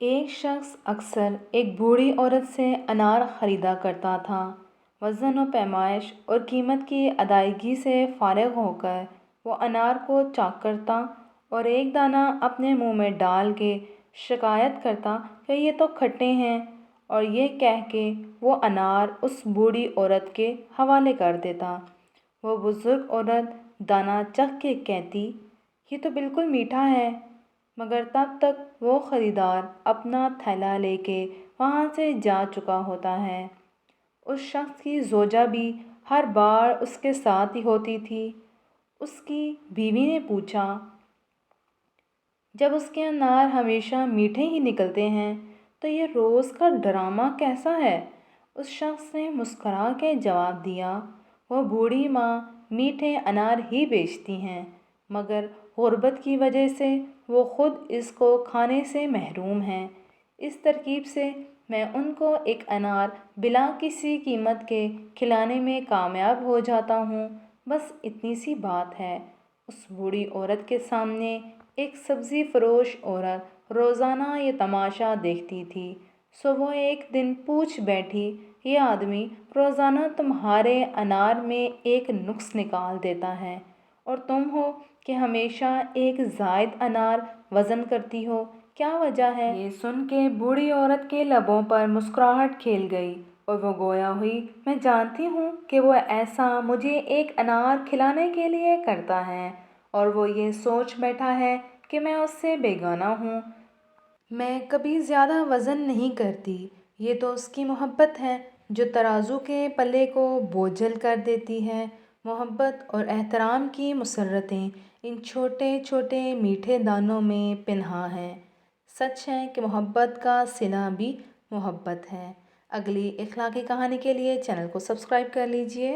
ایک شخص اکثر ایک بوڑھی عورت سے انار خریدا کرتا تھا۔ وزن و پیمائش اور قیمت کی ادائیگی سے فارغ ہو کر وہ انار کو چاک کرتا اور ایک دانہ اپنے منہ میں ڈال کے شکایت کرتا کہ یہ تو کھٹے ہیں، اور یہ کہہ کے وہ انار اس بوڑھی عورت کے حوالے کر دیتا۔ وہ بزرگ عورت دانہ چکھ کے کہتی، یہ تو بالکل میٹھا ہے، مگر تب تک وہ خریدار اپنا تھیلا لے کے وہاں سے جا چکا ہوتا ہے۔ اس شخص کی زوجہ بھی ہر بار اس کے ساتھ ہی ہوتی تھی۔ اس کی بیوی نے پوچھا، جب اس کے انار ہمیشہ میٹھے ہی نکلتے ہیں تو یہ روز کا ڈرامہ کیسا ہے؟ اس شخص نے مسکرا کے جواب دیا، وہ بوڑھی ماں میٹھے انار ہی بیچتی ہیں، مگر غربت کی وجہ سے وہ خود اس کو کھانے سے محروم ہیں۔ اس ترکیب سے میں ان کو ایک انار بلا کسی قیمت کے کھلانے میں کامیاب ہو جاتا ہوں، بس اتنی سی بات ہے۔ اس بوڑھی عورت کے سامنے ایک سبزی فروش عورت روزانہ یہ تماشا دیکھتی تھی، سو وہ ایک دن پوچھ بیٹھی، یہ آدمی روزانہ تمہارے انار میں ایک نقص نکال دیتا ہے، اور تم ہو کہ ہمیشہ ایک زائد انار وزن کرتی ہو، کیا وجہ ہے؟ یہ سن کے بوڑھی عورت کے لبوں پر مسکراہٹ کھل گئی، اور وہ گویا ہوئی، میں جانتی ہوں کہ وہ ایسا مجھے ایک انار کھلانے کے لیے کرتا ہے، اور وہ یہ سوچ بیٹھا ہے کہ میں اس سے بیگانہ ہوں۔ میں کبھی زیادہ وزن نہیں کرتی، یہ تو اس کی محبت ہے جو ترازو کے پلے کو بوجھل کر دیتی ہے۔ محبت اور احترام کی مسرتیں ان چھوٹے چھوٹے میٹھے دانوں میں پنہاں ہیں۔ سچ ہے کہ محبت کا صلہ بھی محبت ہے۔ اگلی اخلاقی کہانی کے لیے چینل کو سبسکرائب کر لیجیے۔